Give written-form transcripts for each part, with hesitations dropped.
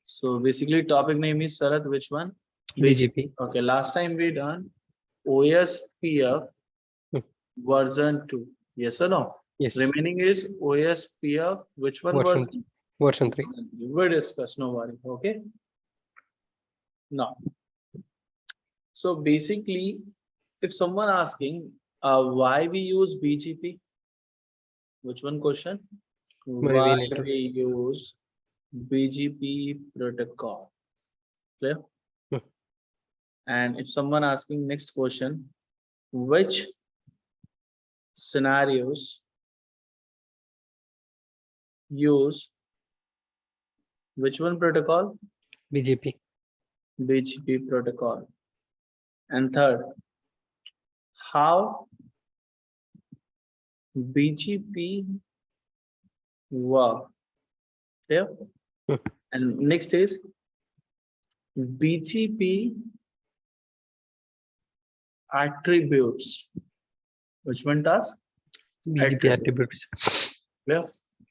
So basically topic name is Sarath, which one? BGP. Okay, last time we done OSPF version 2. Yes or no? Yes. Remaining is OSPF, which one version? Version 3. We discuss, no worry. Okay. Now, so basically, if someone asking why we use BGP, which one question? Why we need to- we use BGP protocol? Clear? And if someone asking next question, which scenarios use which one protocol? BGP. BGP protocol. And third, how BGP work? Clear? And next is BGP attributes. Which one does? BGP attributes. Clear?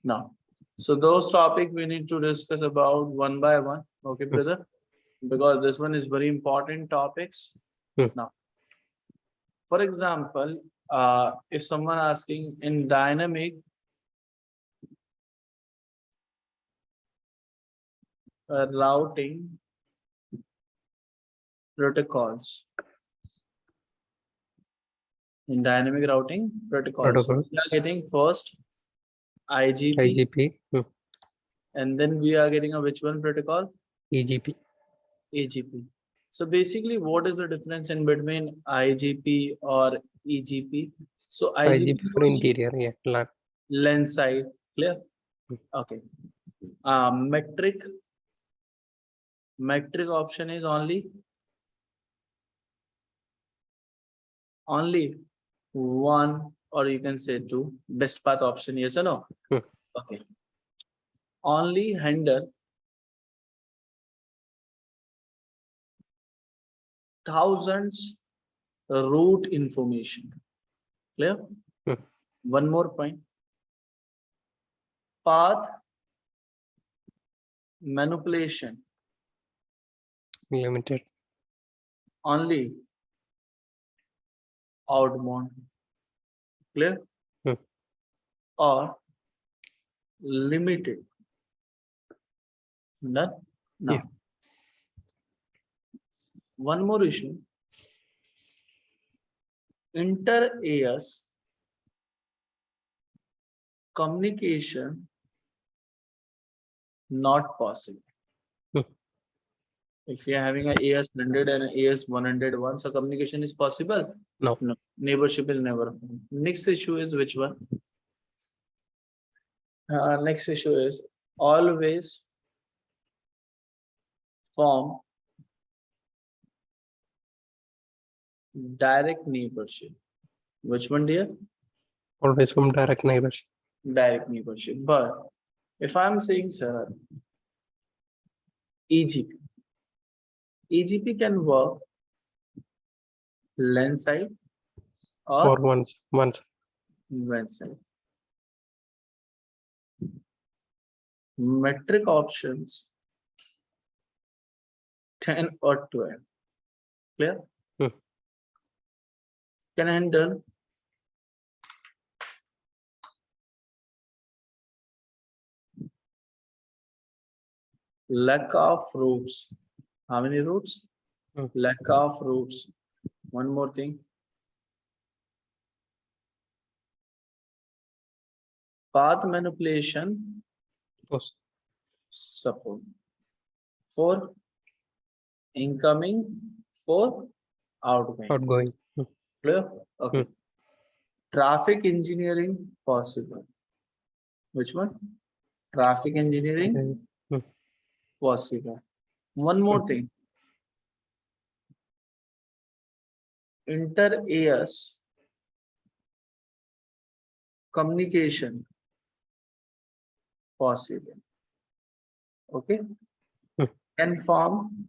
Now, so those topics we need to discuss about one by one. Okay, brother? Because this one is very important topics. Now, for example, if someone asking in dynamic routing protocols, in dynamic routing protocols, we are getting first IGP, and then we are getting a which one protocol? EGP. AGP. So basically, what is the difference in between IGP or EGP? So IGP for interior, yeah. LAN. LAN side, clear? Okay. Metric option is only one, or you can say two. Best path option, yes or no? Okay. Only handle thousands route information. Clear? One more point. Path manipulation. Limited. Only outbound. Clear? Or limited. Done? Now, yeah. One more issue. Inter-AS communication not possible. If you are having an AS100 and an AS101, so communication is possible? No. No. Neighborship is never. Next issue is which one? Next issue is always form direct neighborship. Which one, dear? Always from direct neighbors. Direct neighborship. But if I'm saying, sir, EGP can work LAN side or once. WAN side. Metric options 10 or 12. Clear? Can handle lack of routes. How many routes? Lack of routes. One more thing. Path manipulation support. For incoming, for outgoing. Clear? Okay. Traffic engineering possible. Which one? Traffic engineering possible. One more thing. Inter-AS communication possible. Okay. Can form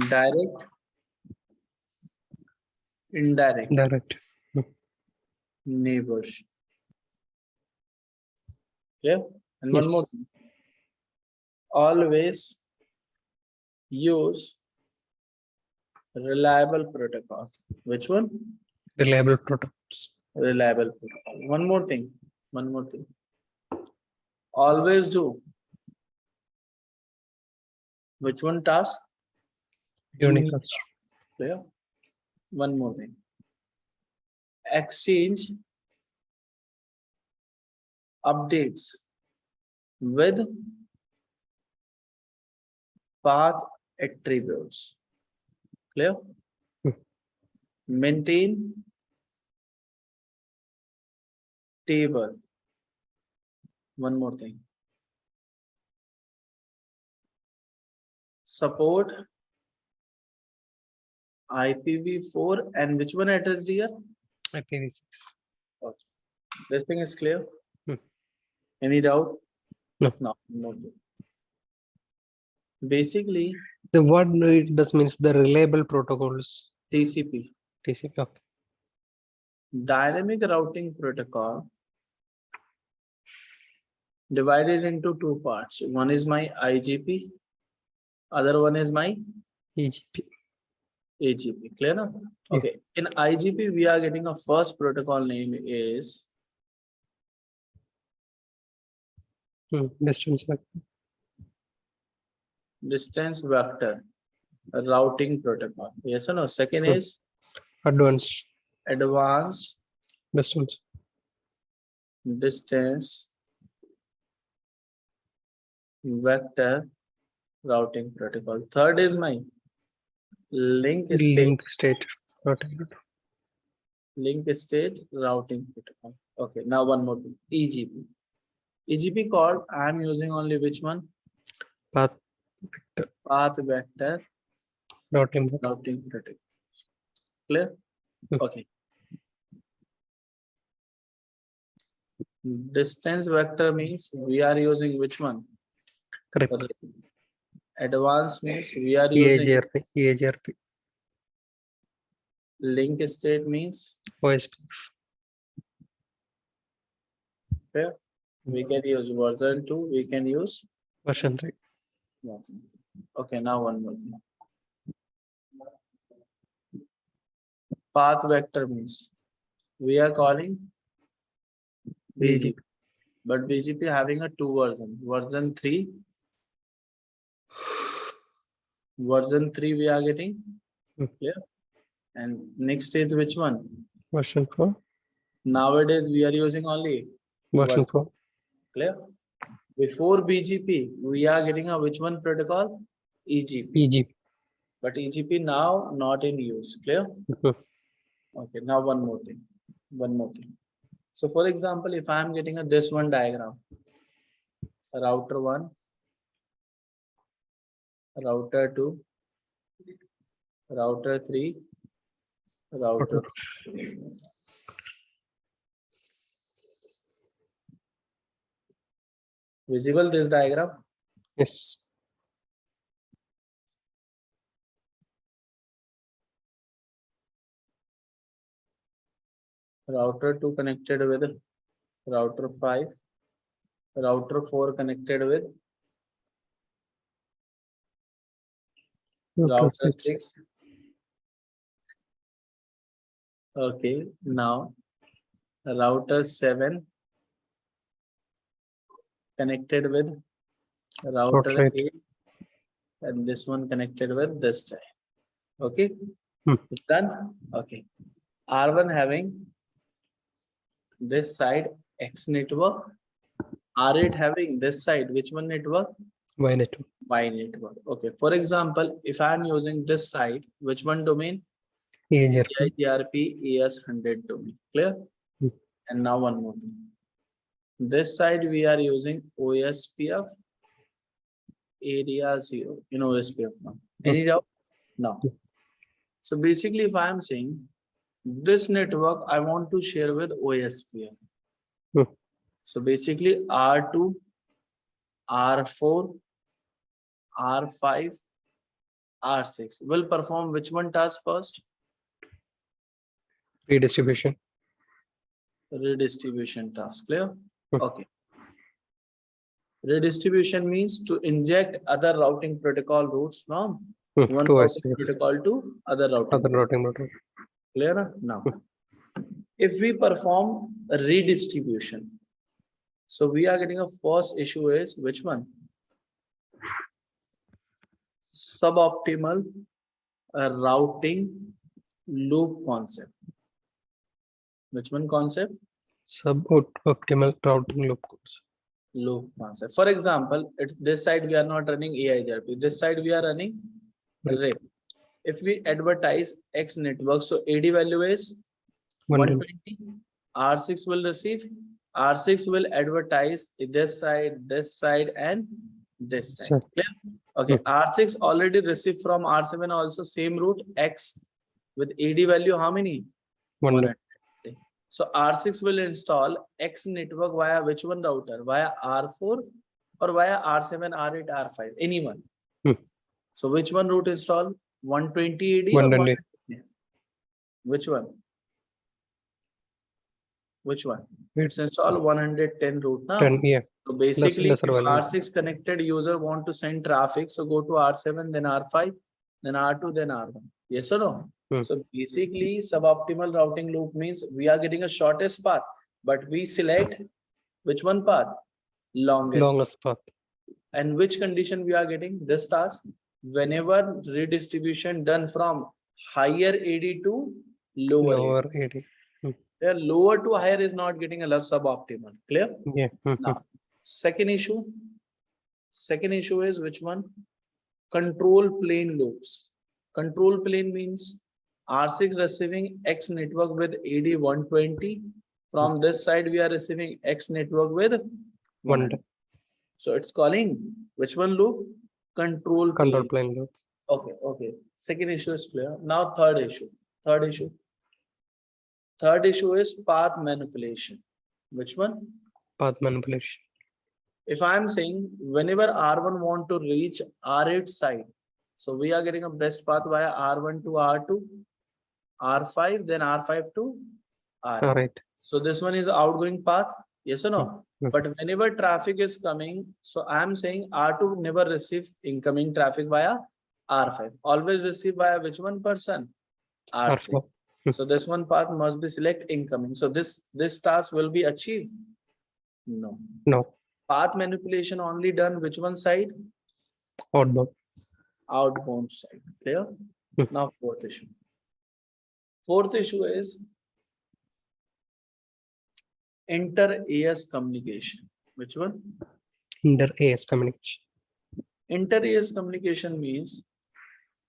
direct, indirect neighbors. Yeah. And one Yes. more thing. Always use reliable protocol. Which one? Reliable protocols. Reliable protocol. One more thing. One more thing. Always do. Which one task? Unicast. Clear? One more thing. Exchange updates with path attributes. Clear? Maintain table. One more thing. Support IPv4 and which one address here? IPv6. This thing is clear. Hmm. Any doubt? No. No. Basically, The what it does means the reliable protocols. TCP, TCP. Okay. dynamic routing protocol, divided into two parts. One is my IGP, other one is my EGP. AGP. Clear now? Yeah. Okay. In IGP, we are getting a first protocol name is Distance vector. distance vector routing protocol. Yes or no? Second is Advanced advanced distance. distance vector routing protocol. Third is my link state Link state. routing protocol. Okay, now one more thing. EGP. EGP called I am using only which one? Path Path vector routing. routing protocol. Clear? Okay. Distance vector means we are using which one? Correct. Advanced means we are using EAGRP. EAGRP. link state means OSP. we can use version 2, we can use Version 3. version 3. Okay, now one more thing. Path vector means we are calling BGP, but BGP having a two version. Version 3 we are getting. Clear? And next is which one? Version 4. Nowadays we are using only Version 4. Clear? Before BGP, we are getting a which one protocol? EGP. EGP. But EGP now not in use. Clear? Okay, now one more thing. One more thing. So for example, if I am getting a this one diagram, router 1, router 2, router 3, router. Visible this diagram? Yes. Router 2 connected with router 5, router 4 connected with router 6. Okay, now router 7 connected with router 8 and this one connected with this side. Okay, it's done. Okay, R1 having this side X network, R8 having this side which one network? Y network. Y network. Okay, for example, if I am using this side, which one domain? EAGRP. EIGRP ES100 domain. Clear? And now one more thing. This side we are using OSPF area 0 in OSPF now. Any doubt? No. So basically, if I am saying this network I want to share with OSPF. So basically R2, R4, R5, R6 will perform which one task first? Redistribution. Redistribution task. Clear? Okay. Redistribution means to inject other routing protocol routes from one To routing SPF, protocol to other routing. other routing protocol. Clear now? If we perform a redistribution, so we are getting a first issue is which one? Suboptimal routing loop concept. Which one concept? Suboptimal routing loop codes. Loop concept. For example, it's this side we are not running AIGRP. This side we are running RIP. If we advertise X network, so AD value is 120. R6 will receive. R6 will advertise this side, and this side. Clear? Okay. R6 already received from R7 also same route X with AD value how many? 100. So R6 will install X network via which one router? Via R4 or via R7, R8, R5? Anyone. So which one route install? 120 AD or 120? Which one? Which one? It's install 110 route now. 10, yeah. So basically, if R6 connected user want to send traffic, so go to R7, then R5, then R2, then R1. Yes or no? So basically, suboptimal routing loop means we are getting a shortest path, but we select which one path? Longest path. And which condition we are getting? This task. Whenever redistribution done from higher AD to lower AD. Lower to higher is not getting a less suboptimal. Clear? Yeah. Now, second issue is which one? Control plane loops. Control plane means R6 receiving X network with AD 120. From this side, we are receiving X network with 100. So it's calling which one loop? Control plane loop. Okay. Second issue is clear. Now third issue. Third issue is path manipulation. Which one? Path manipulation. If I am saying whenever R1 want to reach R8 side, so we are getting a best path via R1 to R2, R5, then R5 to R8. So this one is outgoing path, yes or no? But whenever traffic is coming, so I am saying R2 never receive incoming traffic via R5. Always receive via which one person? R6. So this one path must be select incoming. So this task will be achieved? No. Path manipulation only done which one side? Outbound side. Clear? Now fourth issue. Fourth issue is inter-AS communication. Which one? Inter-AS communication. Inter-AS communication means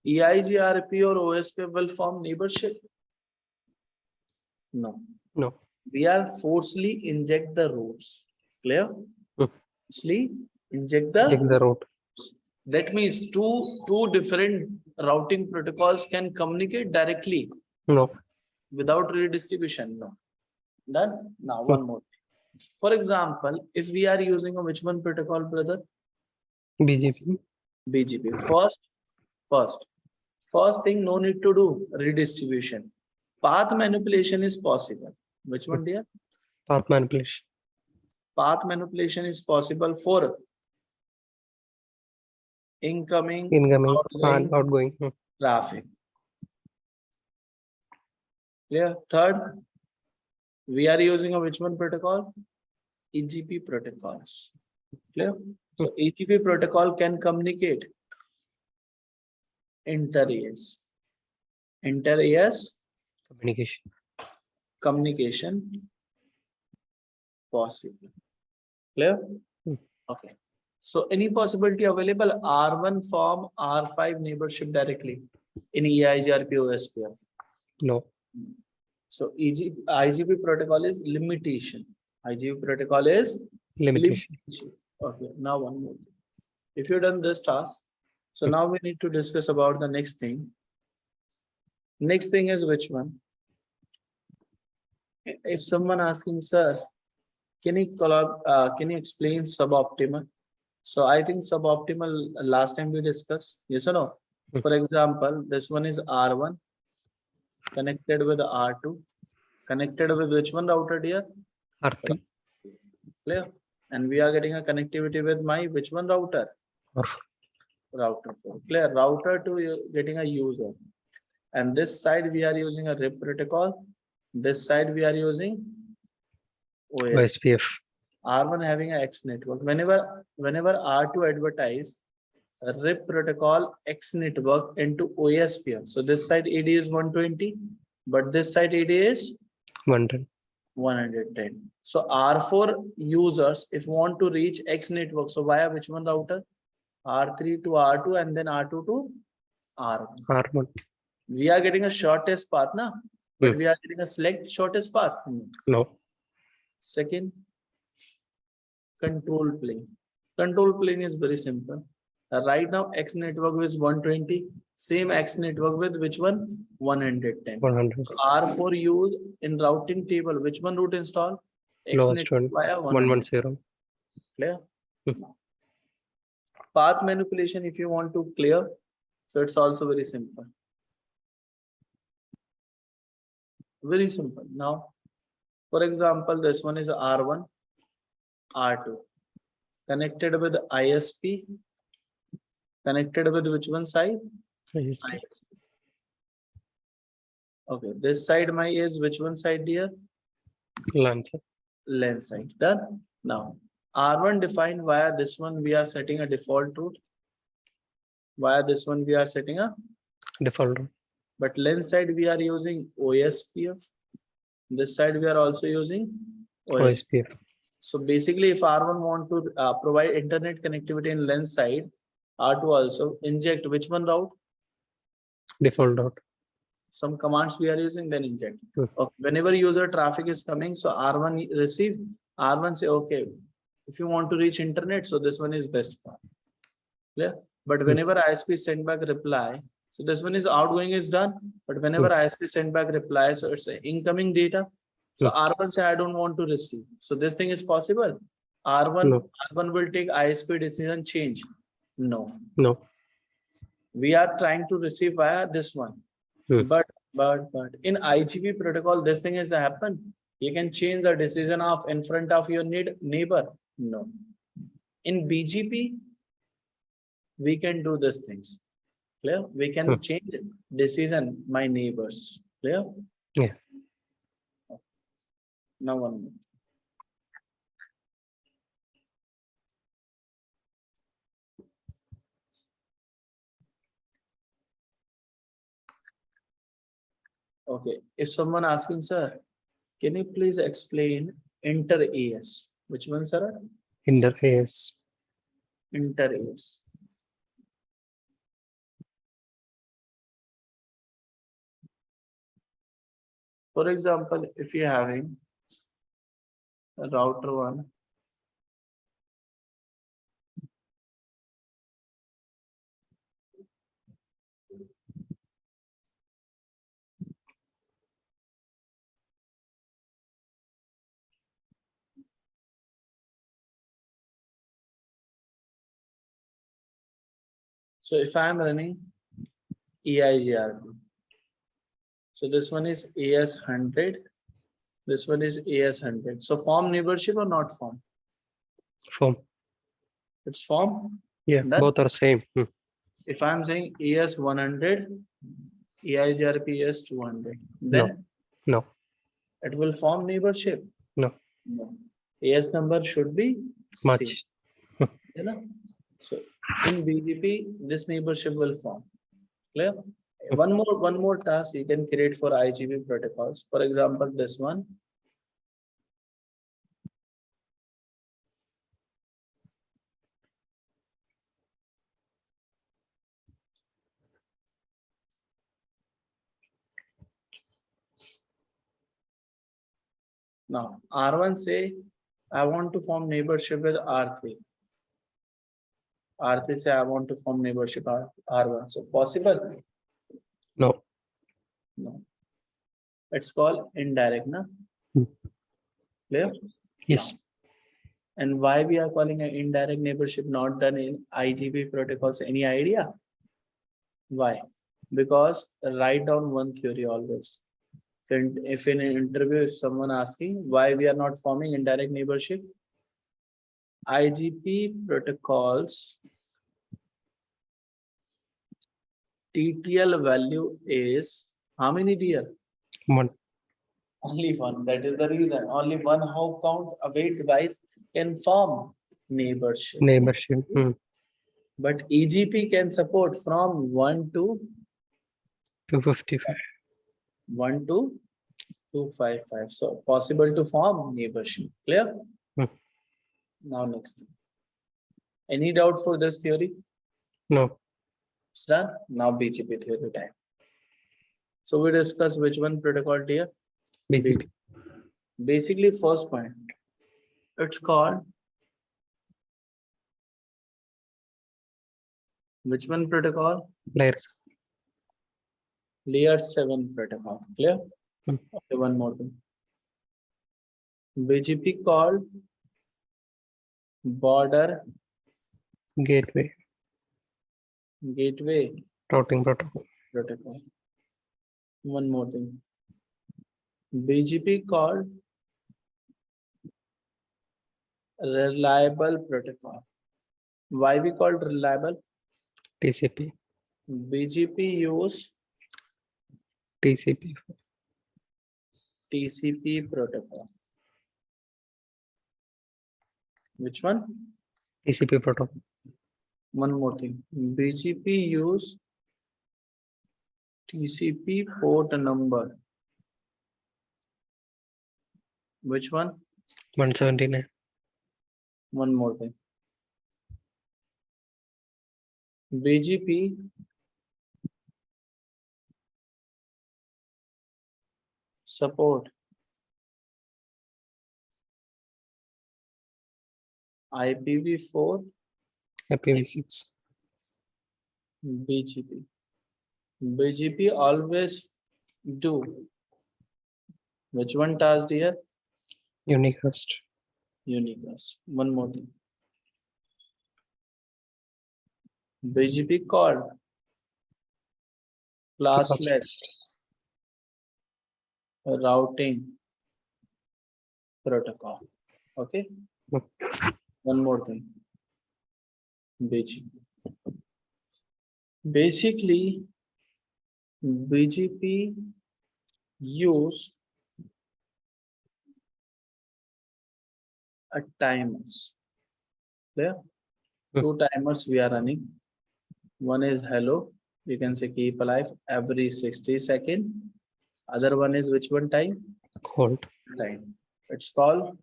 EIGRP or OSP will form neighborship. No. We are forcefully inject the routes. Clear? Forcefully inject the route. That means two different routing protocols can communicate directly. Without redistribution. No. Done. Now one more. For example, if we are using a which one protocol, brother? BGP. First thing, no need to do redistribution. Path manipulation is possible. Which one, dear? Path manipulation. Path manipulation is possible for incoming, outgoing traffic. Clear? Third, we are using a which one protocol? EGP protocols. Clear? So EGP protocol can communicate inter-AS. Inter-AS communication possible. Clear? Okay. So any possibility available? R1 form R5 neighborship directly in EIGRP OSPF? No. So IGP protocol is limitation. IGP protocol is limitation. Okay. Now one more thing. If you've done this task, so now we need to discuss about the next thing. Next thing is which one? If someone asking, sir, can you explain suboptimal? So I think suboptimal last time we discussed, yes or no? For example, this one is R1 connected with R2, connected with which one router, dear? R3. Clear? And we are getting a connectivity with my which one router? R4. Router 4. Clear. Router 2 getting a user. And this side we are using a RIP protocol. This side we are using OSP. OSPF. R1 having a X network. Whenever R2 advertise a RIP protocol X network into OSPF. So this side AD is 120, but this side AD is 110. 110. So R4 users, if want to reach X network, so via which one router? R3 to R2 and then R2 to R1. R1. We are getting a shortest path, na? But we are getting a select shortest path. No. Second, control plane. Control plane is very simple. Right now, X network is 120. Same X network with which one? 110. 100. So R4 use in routing table. Which one route install? X Lowest network one. via 110. 110. Clear? Path manipulation, if you want to clear, so it's also very simple. Very simple. Now, for example, this one is R1, R2, connected with ISP, connected with which one side? ISP. ISP. Okay, this side my is which one side, dear? LAN side. LAN side. Done. Now, R1 defined via this one, we are setting a default route. Via this one, we are setting a Default route. but LAN side we are using OSPF. This side we are also using OSPF. OSPF. So basically, if R1 want to provide internet connectivity in LAN side, R2 also inject which one route? Default route. Some commands we are using, then inject. Hmm. Okay. Whenever user traffic is coming, so R1 receive, R1 say, okay, if you want to reach internet, so this one is best path. Clear? But whenever ISP send back reply, so this one is outgoing is done, but whenever ISP send back reply, so it's incoming data. So R1 say I don't want to receive. So this thing is possible. R1 will take ISP decision change. No. No. We are trying to receive via this one. But in IGP protocol, this thing has happened. You can change the decision of in front of your neighbor. No. In BGP, we can do these things. Clear? We can change decision my neighbors. Clear? Yeah. Now one more. Okay. If someone asking, sir, can you please explain inter AS? Which one, sir? Inter AS. Inter AS. For example, if you're having a router 1, so if I'm running EIGRP, so this one is AS100, this one is AS100. So form neighborship or not form? Form. It's form. Yeah, Done. both are same. If I'm saying AS100, EIGRP AS200, then No. it will form neighborship. No. AS number should be Much. same. You know? So in BGP, this neighborship will form. Clear? One more task you can create for IGP protocols. For example, this one. Now R1 say I want to form neighborship with R3. R3 say I want to form neighborship R1. So possible? No. No. It's called indirect, na? Clear? Yes. And why we are calling an indirect neighborship not done in IGP protocols? Any idea? Why? Because write down one theory always. If in an interview, if someone asking why we are not forming indirect neighborship, IGP protocols TTL value is how many dear? 1. Only one. That is the reason. Only one hop count await device can form neighborship. Neighborship. But EGP can support from 1 to 255. 1 to 255. So possible to form neighborship. Clear? Now next. Any doubt for this theory? No. It's done. Now BGP theory time. So we discuss which one protocol here? BGP. Basically, first point. It's called which one protocol? Layers. Layer 7 protocol. Clear? Okay, one more thing. BGP called border Gateway. gateway Routing protocol. protocol. One more thing. BGP called reliable protocol. Why we called reliable? TCP. BGP use TCP. TCP protocol. Which one? TCP protocol. One more thing. BGP use TCP port number. Which one? 179. One more thing. BGP support IPv4 IPv6. BGP. BGP always do which one task here? Unicast. Unicast. One more thing. BGP called classless routing protocol. Okay. One more thing. BGP. Basically, BGP use a timers. There, two timers we are running. One is hello. You can say keep alive every 60 seconds. Other one is which one time? Hold. Time. It's called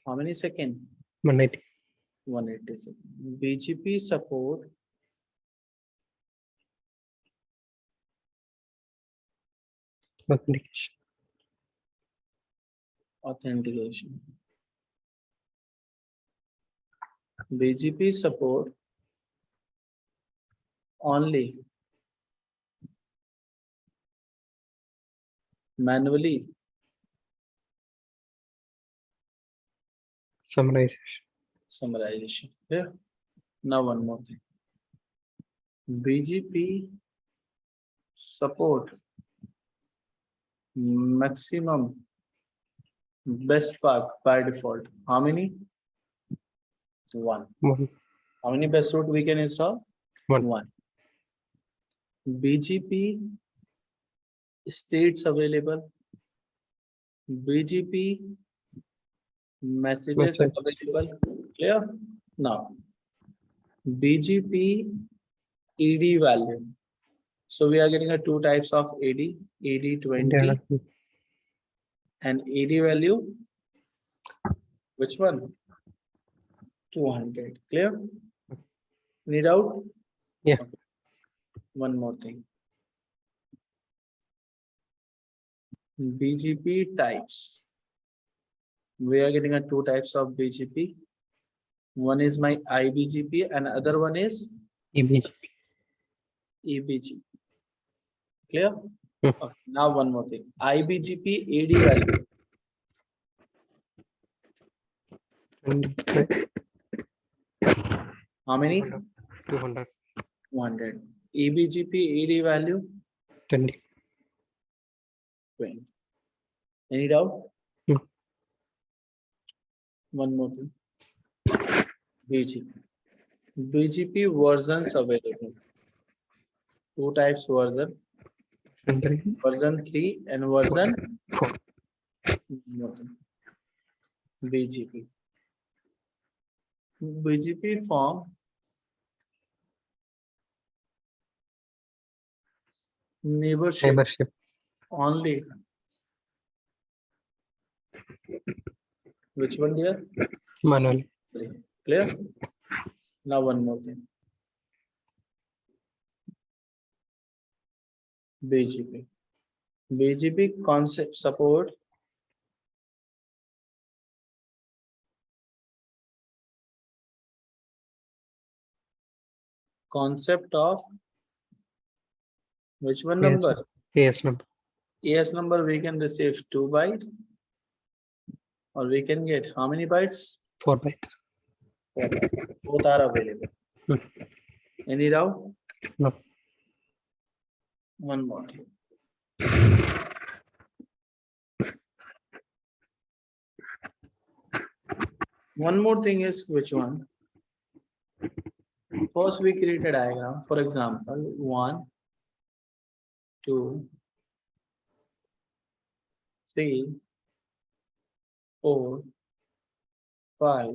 how many seconds? 180. 180 seconds. BGP support Authentication. authentication. BGP support only manually summarization. Yeah. Now one more thing. BGP support maximum best path by default. How many? One. How many best route we can install? One. BGP states available. BGP messages available. Clear? Now, BGP ED value. So we are getting a two types of AD, AD20 and AD value. Which one? 200. Clear? Need out? Yeah. Okay. One more thing. BGP types. We are getting a two types of BGP. One is my IBGP and other one is EBGP. EBGP. Clear? Okay. Now one more thing. IBGP AD value. 200. How many? 200. 200. EBGP AD value? 20. 20. Any doubt? No. One more thing. BGP. BGP versions available. Two types version. And three. Version 3 and version 4. BGP. BGP form neighborship Neighborship. only. Which one, dear? Manual. Clear? Now one more thing. BGP. BGP concept support concept of which one Yes. number? AS number. AS number we can receive 2 bytes or we can get how many bytes? 4 byte. 4 bytes. Both are available. Any doubt? No. One more thing. One more thing is which one? First we create a diagram. For example, 1, 2, 3, 4, 5,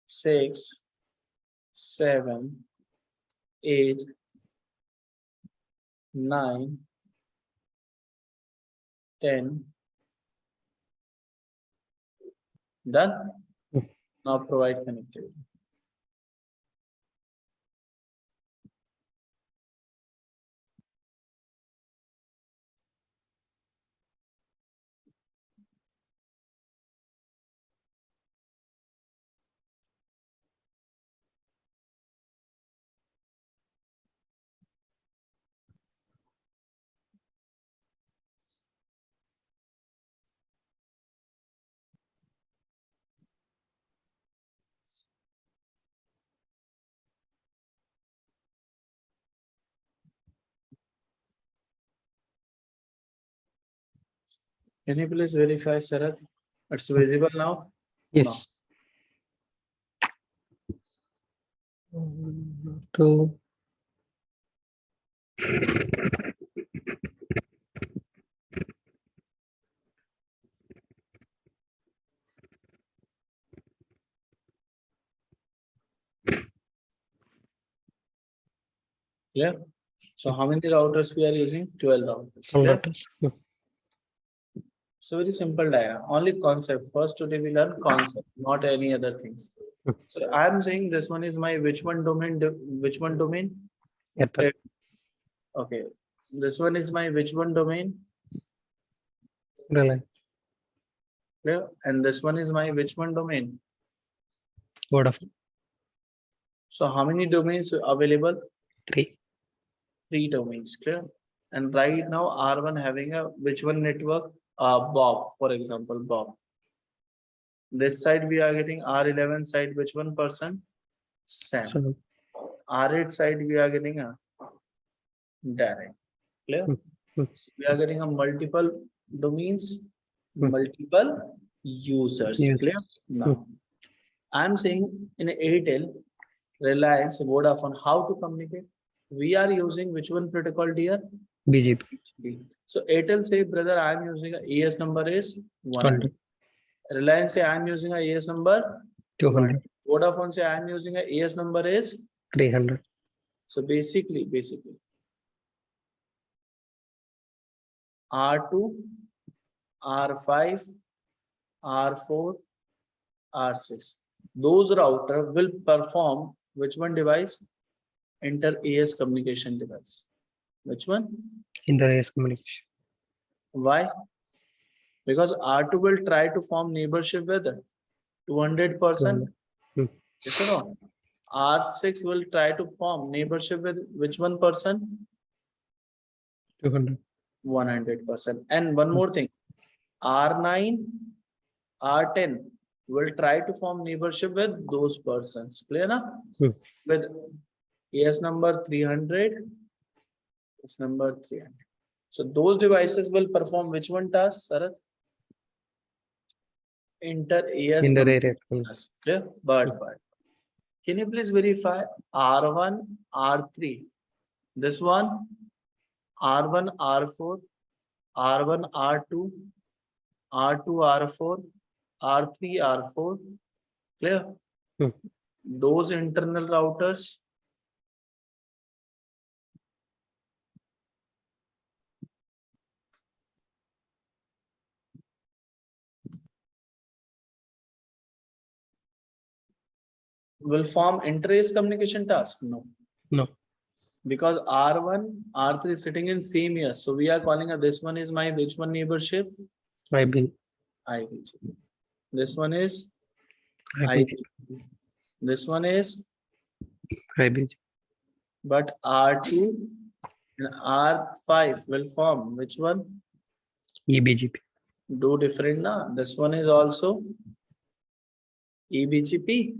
6, 7, 8, 9, 10. Done? Now provide connectivity. Can you please verify, Sarath? It's visible now? Yes. 2. Clear? So how many routers we are using? 12 routers. Clear? So very simple diagram. Only concept. First today we learn concept, not any other things. So I am saying this one is my which one domain? Which one domain? Airtel. Okay. This one is my which one domain? Reliance. Clear? And this one is my which one domain? Vodafone. So how many domains available? 3. 3 domains. Clear? And right now R1 having a which one network? Bob, for example, Bob. This side we are getting R11 side which one person? Sam. 7. R8 side we are getting a direct. Clear? So we are getting a multiple domains, multiple users. Yes. Clear? Now, I'm saying in Airtel, Reliance, Vodafone, how to communicate? We are using which one protocol, dear? BGP. So Airtel say, brother, I'm using a AS number is 100. Reliance say, I'm using a AS number 200. Vodafone say, I'm using a AS number is 300. So basically, R2, R5, R4, R6. Those router will perform which one device? Inter-AS communication device. Which one? Inter-AS communication. Why? Because R2 will try to form neighborship with 200%. Yes or no? R6 will try to form neighborship with which one person? 200. 100%. And one more thing, R9, R10 will try to form neighborship with those persons. Clear na? With AS number 300, AS number 300. So those devices will perform which one task, Sarath? Inter-AS. Inter-AS. Clear? But Can you please verify R1, R3? This one, R1, R4, R1, R2, R2, R4, R3, R4. Clear? Hmm. Those internal routers. Will form inter-race communication task? No. No. Because R1, R3 is sitting in same year. So we are calling this one is my which one neighborship? IB. IBGP. This one is IBG. IBGP. This one is, IBG. but R2 and R5 will form which one? EBGP. Do different na. This one is also EBGP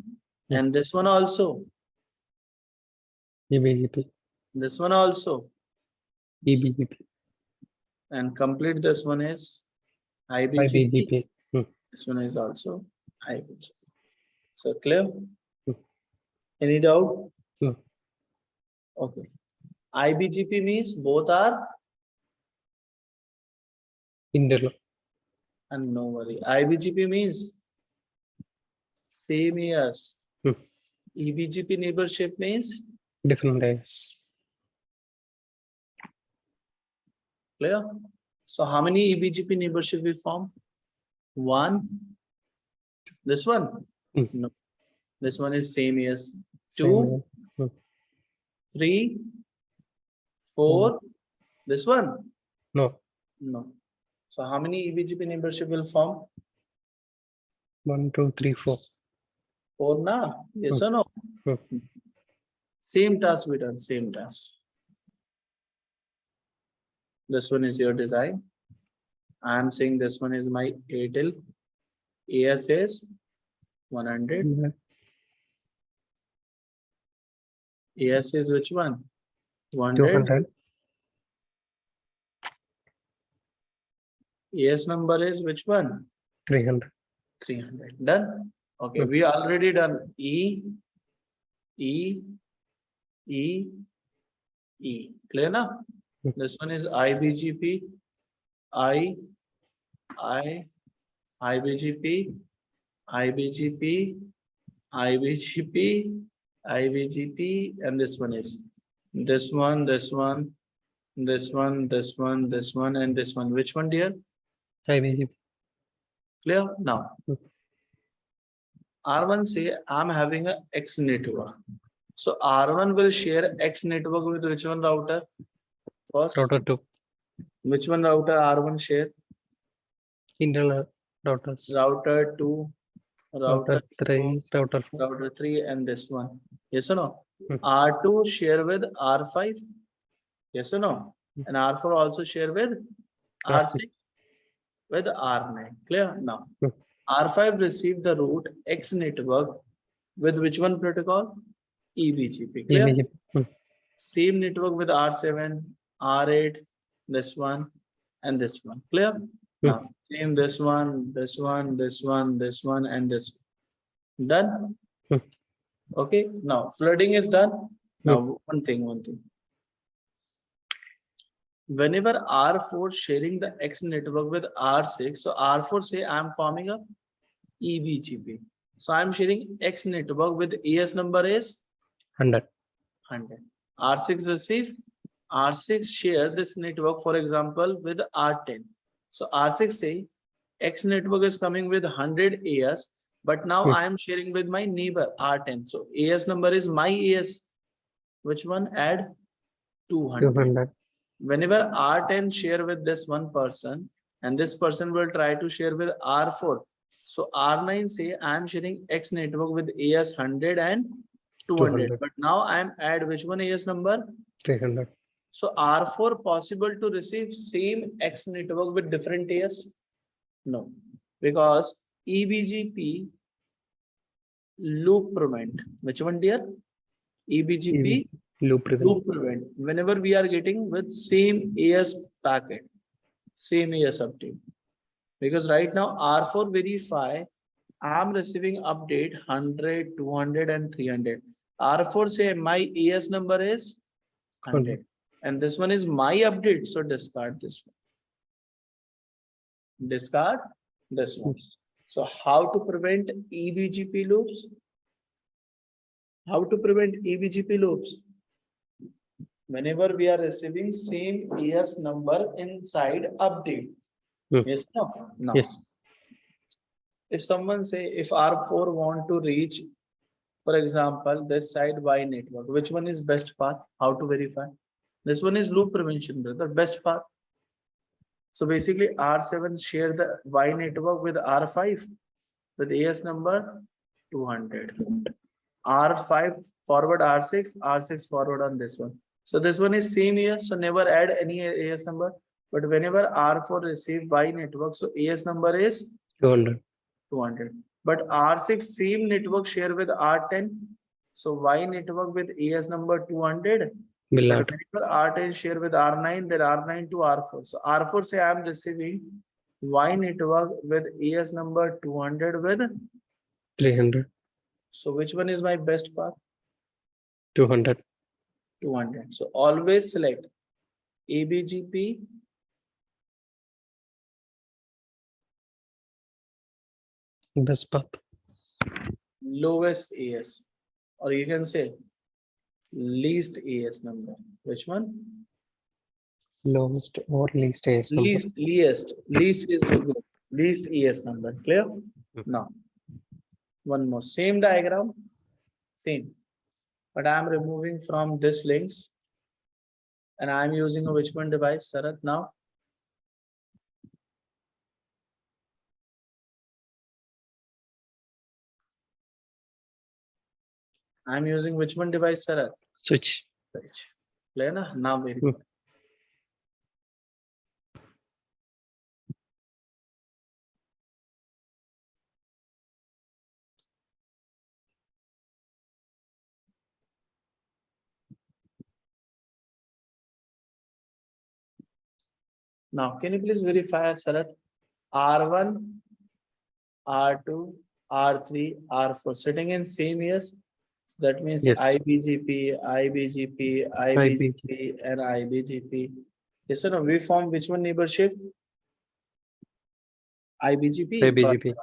and this one also. EBGP. This one also. EBGP. And complete this one is IBGP. IBGP. This one is also IBGP. So clear? Hmm. Any doubt? No. Okay. IBGP means both are, Interlock. and no worry. IBGP means same years. Hmm. EBGP neighborship means Different layers. clear. So how many EBGP neighborship we form? One. This one? Hmm. No. This one is same years. Same Two, layer. 3, 4. This one? No. No. So how many EBGP neighborship will form? 1, 2, 3, 4. 4 na? Yes or no? Same task we done, same task. This one is your design. I am saying this one is my Airtel. AS is 100. AS is which one? 100. 200. AS number is which one? 300. 300. Done. Okay, we already done E, E, E, E. Clear now? This one is IBGP, IBGP, IBGP, IBGP, IBGP, and this one is this one, this one, this one, this one, this one, and this one. Which one, dear? IBGP. Clear now? R1 say I'm having a X network. So R1 will share X network with which one router? First, Router 2. which one router R1 share? Internal routers. Router 2, Router 3, router 4. router 3, and this one. Yes or no? R2 share with R5. Yes or no? And R4 also share with R6 with R9. Clear now? R5 received the root X network with which one protocol? EBGP. Clear? EBGP. Same network with R7, R8, this one, and this one. Clear? Now, same this one, this one, this one, this one, and this one. Done? Okay. Now, flooding is done. Now, one thing. Whenever R4 sharing the X network with R6, so R4 say I'm forming a EBGP. So I'm sharing X network with AS number is 100. R6 receive, R6 share this network, for example, with R10. So R6 say X network is coming with 100 AS, but now I am sharing with my neighbor R10. So AS number is my AS. Which one? Add 200. Whenever R10 share with this one person, and this person will try to share with R4. So R9 say I am sharing X network with AS 100 and 200. But now I am add which one AS number? 300. So R4 possible to receive same X network with different AS? No, because EBGP loop prevent. Which one, dear? EBGP loop prevent. Whenever we are getting with same AS packet, same AS update. Because right now R4 verify I'm receiving update 100, 200 and 300. R4 say my ES number is 100 and this one is my update. So discard this one. Discard this one. So how to prevent eBGP loops? How to prevent eBGP loops? Whenever we are receiving same ES number inside update. Yes, no? No. Yes. If someone say if R4 want to reach, for example, this side Y network, which one is best path? How to verify? This one is loop prevention, the best path. So basically R7 share the Y network with R5 with AS number 200. R5 forward R6, R6 forward on this one. So this one is same AS, so never add any AS number. But whenever R4 receive Y network, so AS number is 200. 200. But R6 same network share with R10. So Y network with AS number 200. Will But add whenever R10 share with R9, then R9 to R4. So R4 say I am receiving Y network with AS number 200 with. 300. So which one is my best path? 200. 200. So always select ABGP Best path. lowest AS, or you can say least AS number. Which one? Lowest or least AS number. Least is good. Least AS number. Clear? Now, one more. Same diagram, same. But I'm removing from this links, and I'm using a which one device, Sarath? Now, I'm using which one device, Sarath? Switch. Clear na? Now verify. Now, can you please verify, Sarath? R1, R2, R3, R4 sitting in same years. So that means Yes. IBGP, IBGP, IBGP, and IBGP. Yes or no? We form which one neighborship? IBGP. IBGP.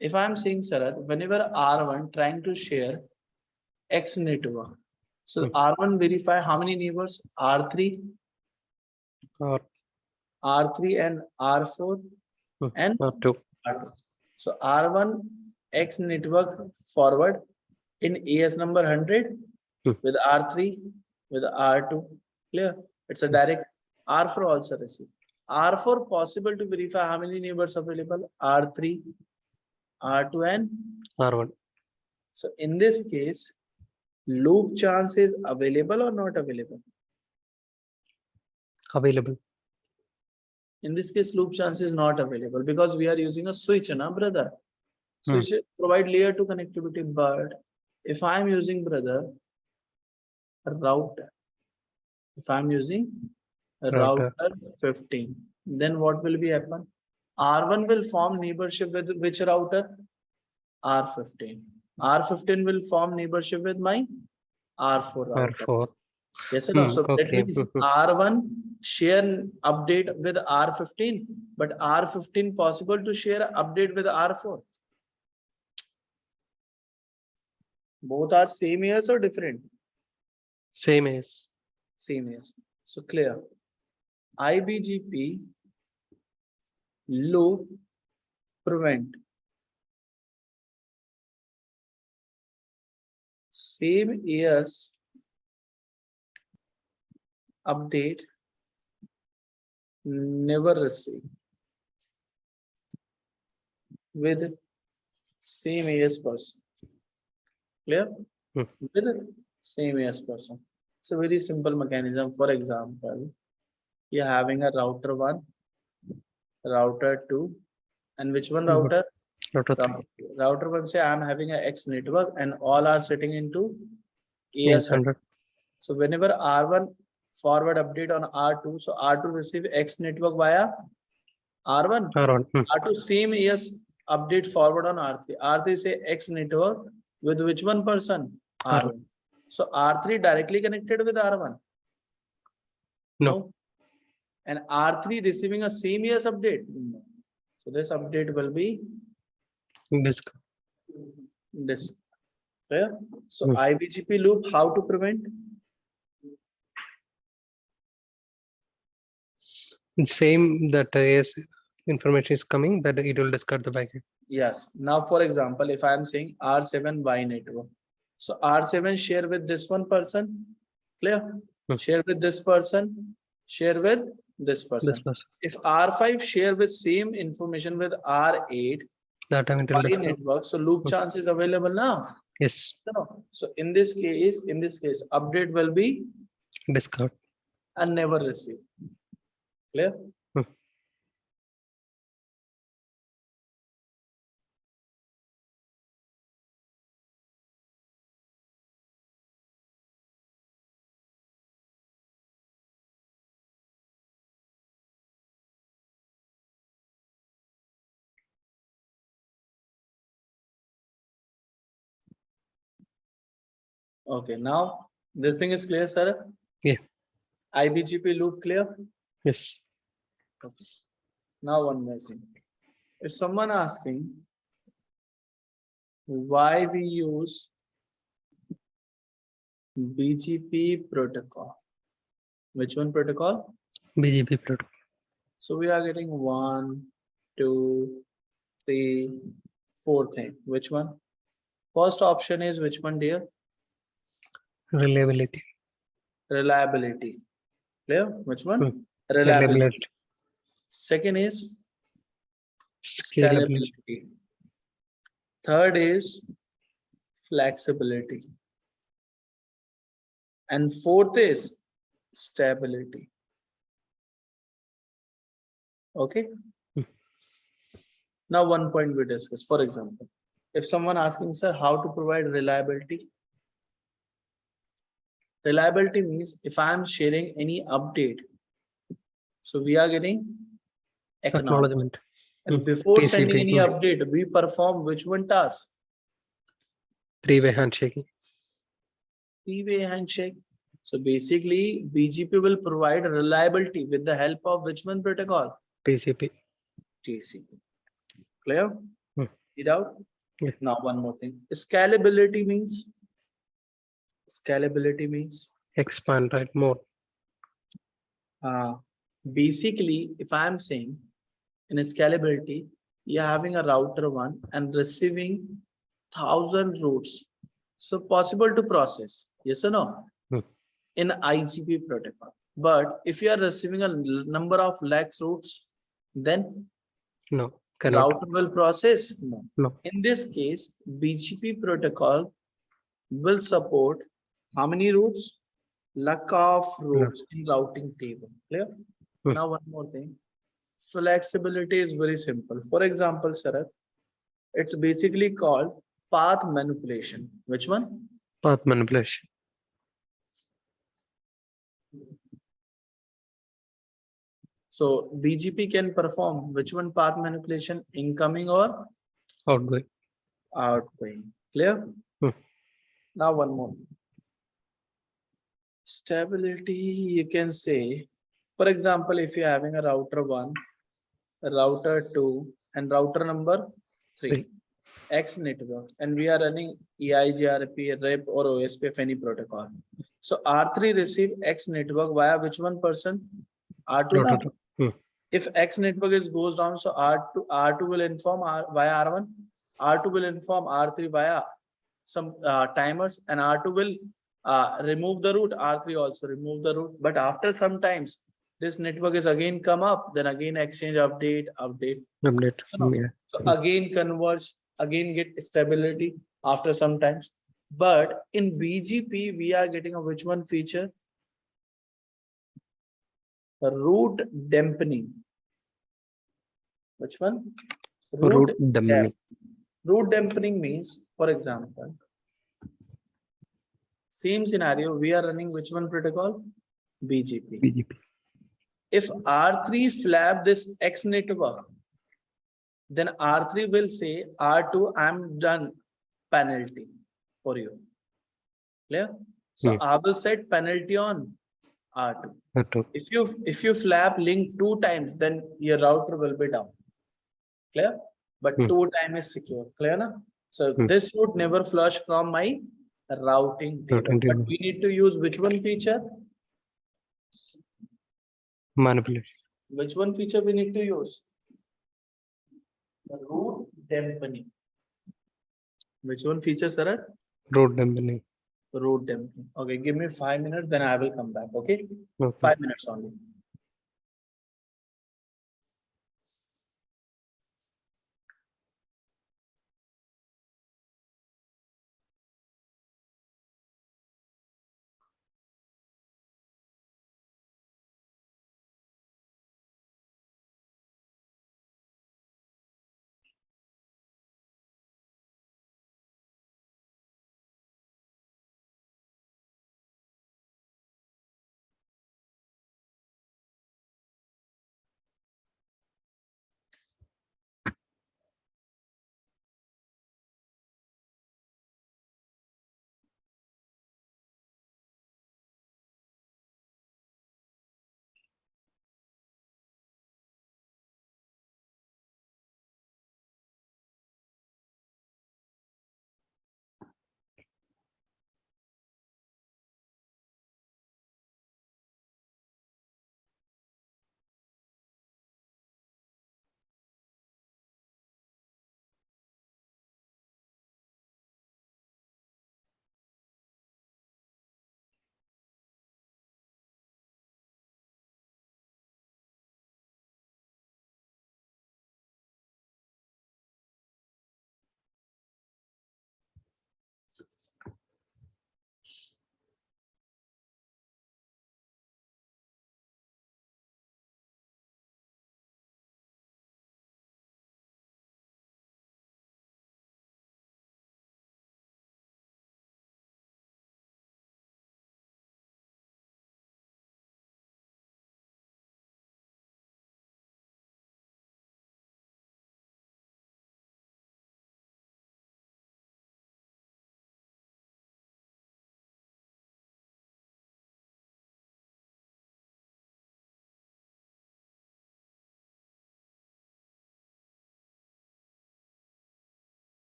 If I'm saying, Sarath, whenever R1 trying to share X network, so R1 verify how many neighbors? R3, Or R3 and R4 and R2. R2. So R1 X network forward in AS number 100 with R3 with R2. Clear? It's a direct. R4 also receive. R4 possible to verify how many neighbors available? R3, R2 and R1. so in this case, loop chance is available or not available? Available. In this case, loop chance is not available because we are using a switch, na brother. Switch provide layer 2 connectivity, but if I am using, brother, a router, if I'm using a router 15, then what will be happen? R1 will form neighborship with which router? R15. R15 will form neighborship with my R4 router. R4. Yes or no? So that Okay. means R1 share update with R15, but R15 possible to share update with R4. Both are same years or different? Same as. Same years. So clear. IBGP loop prevent same years update never receive with same years person. Clear? With same years person. It's a very simple mechanism. For example, you're having a router 1, router 2, and which one router? Router 3. Router 1 say I'm having a X network and all are sitting into Yes, AS100. So whenever R1 forward update on R2, so R2 receive X network via R1. R1. R2 same AS update forward on R3. R3 say X network with which one person? R1. So R3 directly connected with R1. No. And R3 receiving a same year's update. No. So this update will be Disk. this. Clear? So IBGP loop, how to prevent? Same that as information is coming, that it will discard the packet. Yes. Now, for example, if I am saying R7 Y network, so R7 share with this one person, clear? Share with this person, share with this person. If R5 share with same information with R8, that time it will Y discard. network, so loop chance is available now. Yes. No. So in this case, update will be Discard. and never receive. Clear? Okay, now this thing is clear, sir? Yeah. IBGP loop clear? Yes. Okay. Now one more thing. If someone asking why we use BGP protocol, which one protocol? BGP protocol. So we are getting 1, 2, 3, 4 thing. Which one? First option is which one, dear? Reliability. Reliability. Clear? Which one? Reliability. Second is scalability. Third is flexibility. And fourth is stability. Okay. Now one point we discuss. For example, if someone asking, sir, how to provide reliability? Reliability means if I am sharing any update, so we are getting acknowledgement. And before sending any update, we perform which one task? Three-way handshaking. Three-way handshake. So basically, BGP will provide reliability with the help of which one protocol? TCP. TCP. Clear? It out? Yeah. Now one more thing. Scalability means? Scalability means? Expand, right? More. Basically, if I am saying in scalability, you're having a router one and receiving 1,000 routes. So possible to process, yes or no? In IGP protocol. But if you are receiving a number of lakhs routes, then no, cannot. Router will process? No. No. In this case, BGP protocol will support how many routes? Lakh of routes in routing table. Clear? Now one more thing. Flexibility is very simple. For example, Sarath, it's basically called path manipulation. Which one? Path manipulation. So BGP can perform which one path manipulation? Incoming or outgoing? Outgoing. Clear? Now one more thing. Stability, you can say, for example, if you're having a router 1, a router 2, and router number 3, X network, and we are running EIGRP, REP, or OSPF, any protocol. So R3 receive X network via which one person? R2. If X network goes down, so R2 will inform via R1. R2 will inform R3 via some timers, and R2 will remove the route. R3 also remove the route. But after some times, this network is again come up, then again exchange update. So again converge, again get stability after some times. But in BGP, we are getting a which one feature? Route dampening. Which one? Route dampening. Route dampening means, for example, same scenario, we are running which one protocol? BGP. If R3 flap this X network, then R3 will say R2, I'm done penalty for you. Clear? So I will set penalty on R2. R2. If you flap link 2 times, then your router will be down. Clear? But 2 times is secure. Clear na? So this would never flush from my routing table. But we need to use which one feature? Manipulation. Which one feature we need to use? The root dampening. Which one feature, sir? Root dampening. Root dampening. Okay, give me 5 minutes, then I will come back. Okay, 5 minutes only.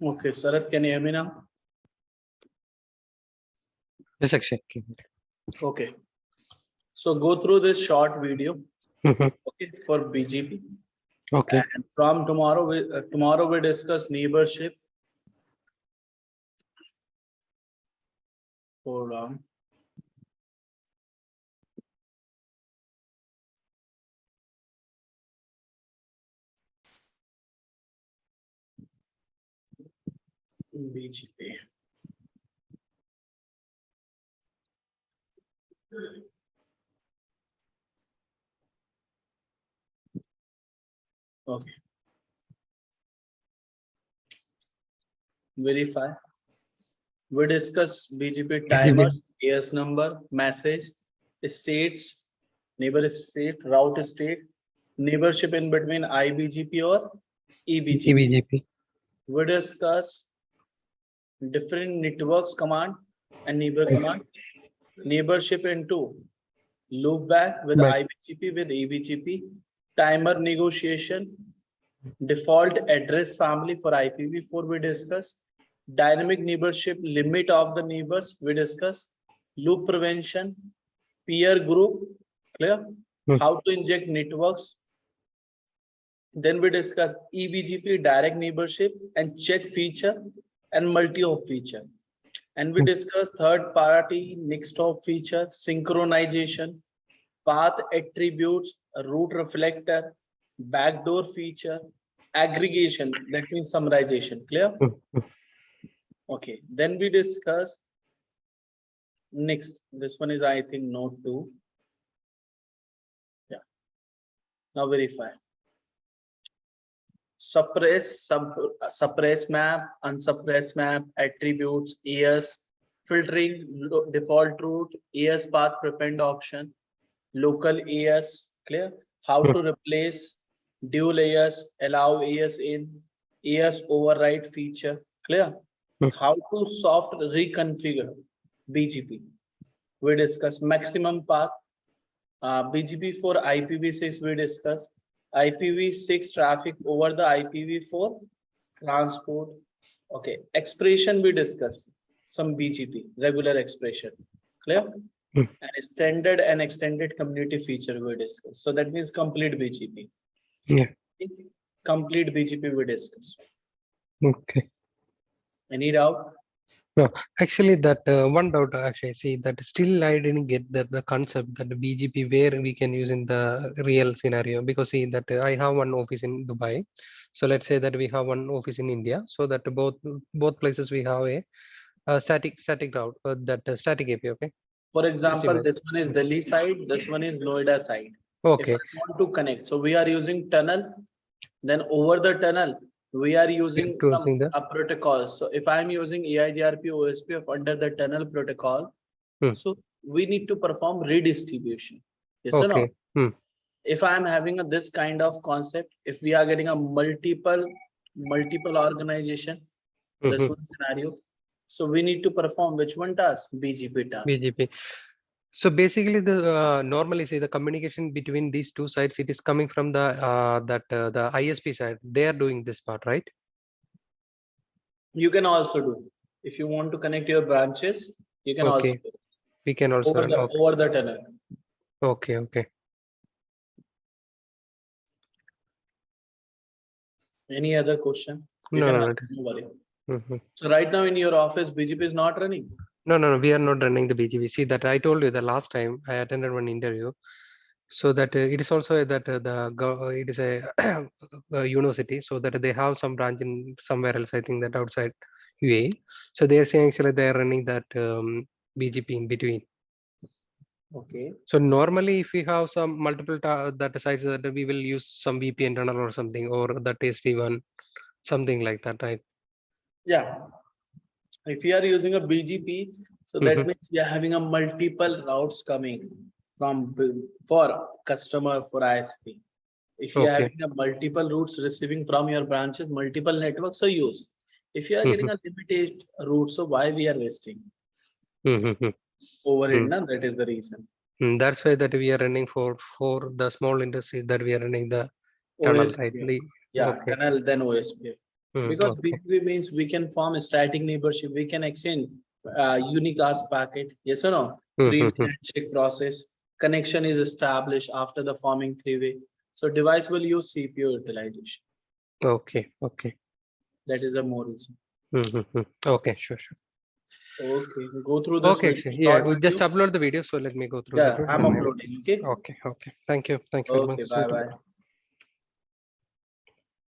Okay, Sarath, can you hear me now? Yes, Akshay. Okay. So go through this short video, okay, for BGP. Okay. And from tomorrow we discuss neighborship. Hold on. BGP. Okay. Verify. We discuss BGP timers, AS number, message, states, neighbor state, route state, neighborship in between IBGP or EBGP. EBGP. We discuss different networks command and neighbor command, neighborship into loopback with Back. IBGP with EBGP, timer negotiation, default address family for IPv4 we discuss, dynamic neighborship limit of the neighbors we discuss, loop prevention, peer group, clear? How to inject networks. Then we discuss EBGP direct neighborship and check feature and multi-hop feature. And we discuss third party next hop feature, synchronization, path attributes, root reflector, backdoor feature, aggregation, that means summarization. Clear? Okay. Then we discuss next. This one is, I think, note 2. Yeah. Now verify. Suppress map, unsuppress map, attributes, AS, filtering, default route, AS path prepend option, local AS, clear? How to replace dual AS, allow AS in, AS override feature, clear? How to soft reconfigure BGP. We discuss maximum path, BGP for IPv6 we discuss, IPv6 traffic over the IPv4 transport. Okay, expression we discuss, some BGP, regular expression, clear? And standard and extended community feature we discuss. So that means complete BGP. Yeah. Complete BGP we discuss. Okay. Any doubt? No, actually, that one doubt actually, see that still I didn't get the concept that the BGP where we can use in the real scenario, because see that I have one office in Dubai, so let's say that we have one office in India, so that both places we have a static route, that static API. Okay. For example, Ultimate. this one is Delhi side, this one is Noida side. Okay. If I want to connect, so we are using tunnel, then over the tunnel, we are using some a protocol. So if I'm using EIGRP OSPF under the tunnel protocol, so we need to perform redistribution. Yes or no? If I'm having this kind of concept, if we are getting a multiple organization, this one scenario, so we need to perform which one task? BGP task. BGP. So basically, the normally say the communication between these two sides, it is coming from the the ISP side. They are doing this part, right? You can also do, if you want to connect your branches, you can also do. We can also over the, over the tunnel. Okay. Okay. Any other question? You No, can no, ask, no worry. So right now in your office, BGP is not running? No, we are not running the BGP. See that I told you the last time I attended one interview, so that it is also that it is a university, so that they have some branch in somewhere else. I think that outside UAE. So they are saying actually they are running that BGP in between. Okay. So normally, if we have some multiple data sites, that we will use some VPN tunnel or something, or that SD1, something like that, right? Yeah. If you are using a BGP, so that means you are having a multiple routes coming from for customer for ISP. If you are having a multiple routes receiving from your branches, multiple networks, so use. If you are getting a limited route, so why we are wasting over it? That is the reason. That's why that we are running for the small industry, that we are running the tunnel, OSPF. right? Yeah, tunnel then OSPF. Because Okay. BGP means we can form a static neighborship, we can exchange unicast packet, yes or no? Three-way handshake process, connection is established after the forming three-way. So device will use CPU utilization. Okay. Okay. That is a more reason. Okay. Sure. Okay, go through this Okay. video, Yeah, short we just video. upload the video. So let me go through that. Yeah, I'm uploading. Okay. Okay. Thank you. Thank you very Okay, much. bye bye.